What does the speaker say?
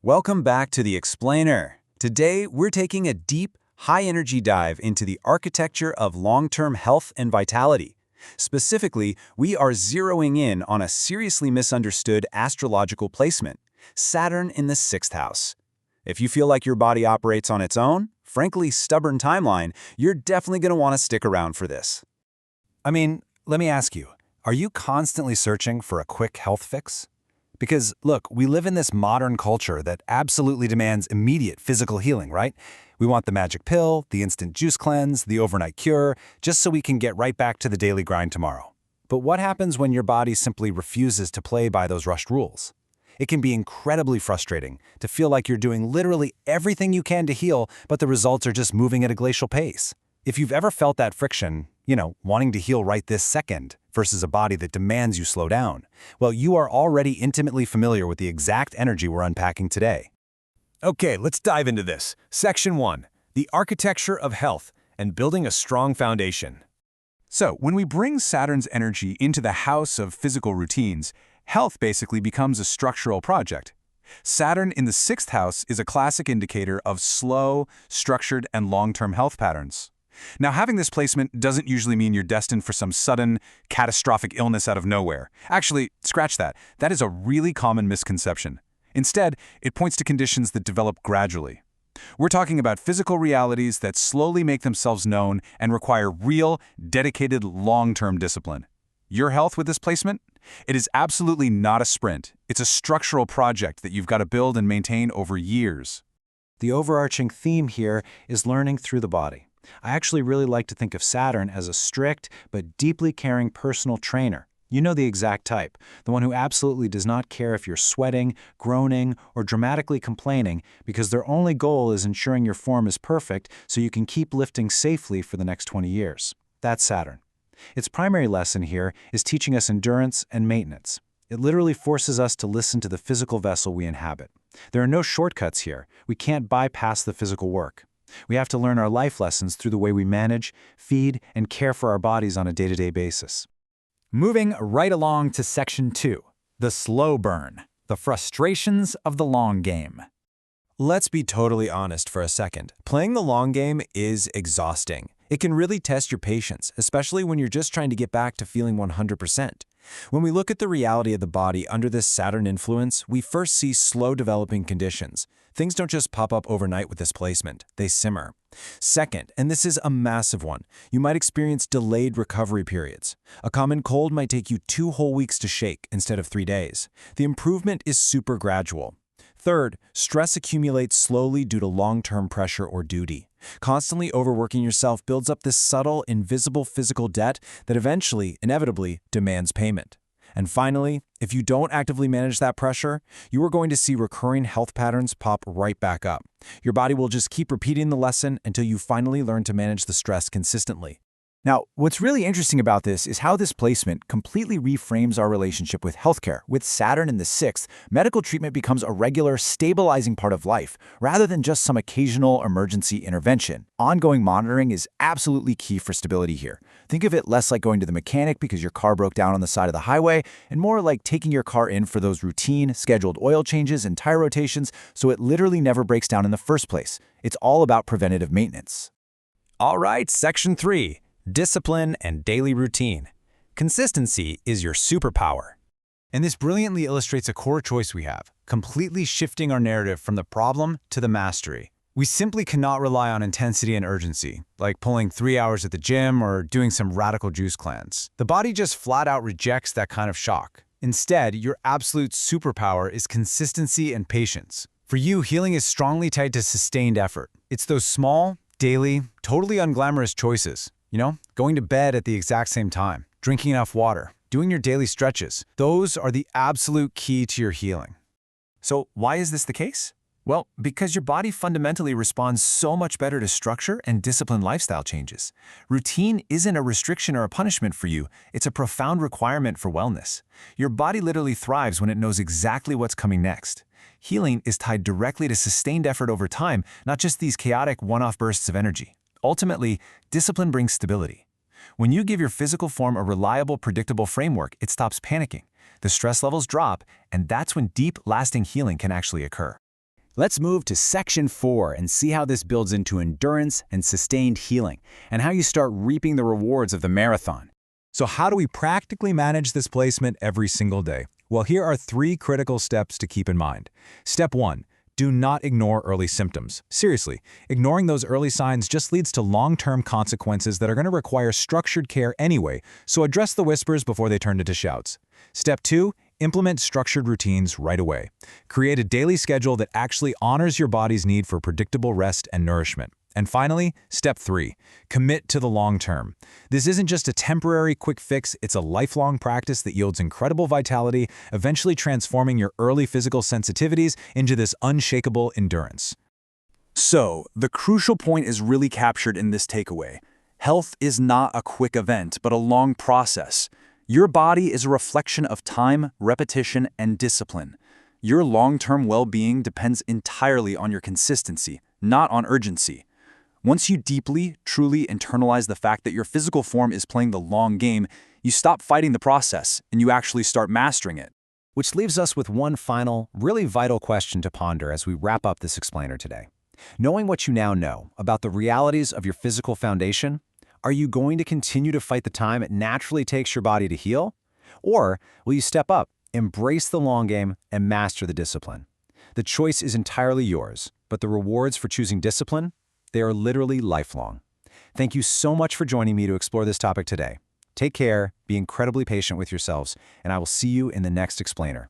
Welcome back to The Explainer. Today, we're taking a deep, high-energy dive into the architecture of long-term health and vitality. Specifically, we are zeroing in on a seriously misunderstood astrological placement, Saturn in the 6th house. If you feel like your body operates on its own, frankly stubborn timeline, you're definitely going to want to stick around for this. I mean, let me ask you, are you constantly searching for a quick health fix? Because, look, we live in this modern culture that absolutely demands immediate physical healing, right? We want the magic pill, the instant juice cleanse, the overnight cure, just so we can get right back to the daily grind tomorrow. But what happens when your body simply refuses to play by those rushed rules? It can be incredibly frustrating to feel like you're doing literally everything you can to heal, but the results are just moving at a glacial pace. If you've ever felt that friction, wanting to heal right this second versus a body that demands you slow down, well, you are already intimately familiar with the exact energy we're unpacking today. Okay, let's dive into this. Section 1. The architecture of health and building a strong foundation. So, when we bring Saturn's energy into the house of physical routines, health basically becomes a structural project. Saturn in the 6th house is a classic indicator of slow, structured, and long-term health patterns. Now, having this placement doesn't usually mean you're destined for some sudden, catastrophic illness out of nowhere. Actually, scratch that. That is a really common misconception. Instead, it points to conditions that develop gradually. We're talking about physical realities that slowly make themselves known and require real, dedicated, long-term discipline. Your health with this placement? It is absolutely not a sprint. It's a structural project that you've got to build and maintain over years. The overarching theme here is learning through the body. I actually really like to think of Saturn as a strict but deeply caring personal trainer. You know the exact type, the one who absolutely does not care if you're sweating, groaning, or dramatically complaining because their only goal is ensuring your form is perfect so you can keep lifting safely for the next 20 years. That's Saturn. Its primary lesson here is teaching us endurance and maintenance. It literally forces us to listen to the physical vessel we inhabit. There are no shortcuts here. We can't bypass the physical work. We have to learn our life lessons through the way we manage, feed, and care for our bodies on a day-to-day basis. Moving right along to Section 2, the slow burn, the frustrations of the long game. Let's be totally honest for a second. Playing the long game is exhausting. It can really test your patience, especially when you're just trying to get back to feeling 100%. When we look at the reality of the body under this Saturn influence, we first see slow developing conditions. Things don't just pop up overnight with this placement, they simmer. Second, and this is a massive one, you might experience delayed recovery periods. A common cold might take you 2 whole weeks to shake instead of 3 days. The improvement is super gradual. Third, stress accumulates slowly due to long-term pressure or duty. Constantly overworking yourself builds up this subtle, invisible physical debt that eventually, inevitably, demands payment. And finally, if you don't actively manage that pressure, you are going to see recurring health patterns pop right back up. Your body will just keep repeating the lesson until you finally learn to manage the stress consistently. Now, what's really interesting about this is how this placement completely reframes our relationship with healthcare. With Saturn in the 6th, medical treatment becomes a regular, stabilizing part of life, rather than just some occasional emergency intervention. Ongoing monitoring is absolutely key for stability here. Think of it less like going to the mechanic because your car broke down on the side of the highway, and more like taking your car in for those routine, scheduled oil changes and tire rotations so it literally never breaks down in the first place. It's all about preventative maintenance. All right, Section 3. Discipline and daily routine. Consistency is your superpower. And this brilliantly illustrates a core choice we have, completely shifting our narrative from the problem to the mastery. We simply cannot rely on intensity and urgency, like pulling 3 hours at the gym or doing some radical juice cleanse. The body just flat out rejects that kind of shock. Instead, your absolute superpower is consistency and patience. For you, healing is strongly tied to sustained effort. It's those small, daily, totally unglamorous choices. Going to bed at the exact same time, drinking enough water, doing your daily stretches. Those are the absolute key to your healing. So why is this the case? Well, because your body fundamentally responds so much better to structure and disciplined lifestyle changes. Routine isn't a restriction or a punishment for you, it's a profound requirement for wellness. Your body literally thrives when it knows exactly what's coming next. Healing is tied directly to sustained effort over time, not just these chaotic one-off bursts of energy. Ultimately, discipline brings stability. When you give your physical form a reliable, predictable framework, it stops panicking. The stress levels drop, and that's when deep, lasting healing can actually occur. Let's move to Section 4 and see how this builds into endurance and sustained healing, and how you start reaping the rewards of the marathon. So how do we practically manage this placement every single day? Well, here are 3 critical steps to keep in mind. Step 1. Do not ignore early symptoms. Seriously, ignoring those early signs just leads to long-term consequences that are going to require structured care anyway, so address the whispers before they turn into shouts. Step 2. Implement structured routines right away. Create a daily schedule that actually honors your body's need for predictable rest and nourishment. And finally, Step 3. Commit to the long term. This isn't just a temporary quick fix, it's a lifelong practice that yields incredible vitality, eventually transforming your early physical sensitivities into this unshakable endurance. So, the crucial point is really captured in this takeaway. Health is not a quick event, but a long process. Your body is a reflection of time, repetition, and discipline. Your long-term well-being depends entirely on your consistency, not on urgency. Once you deeply, truly internalize the fact that your physical form is playing the long game, you stop fighting the process and you actually start mastering it. Which leaves us with one final, really vital question to ponder as we wrap up this explainer today. Knowing what you now know about the realities of your physical foundation, are you going to continue to fight the time it naturally takes your body to heal? Or will you step up, embrace the long game, and master the discipline? The choice is entirely yours, but the rewards for choosing discipline, they are literally lifelong. Thank you so much for joining me to explore this topic today. Take care, be incredibly patient with yourselves, and I will see you in the next explainer.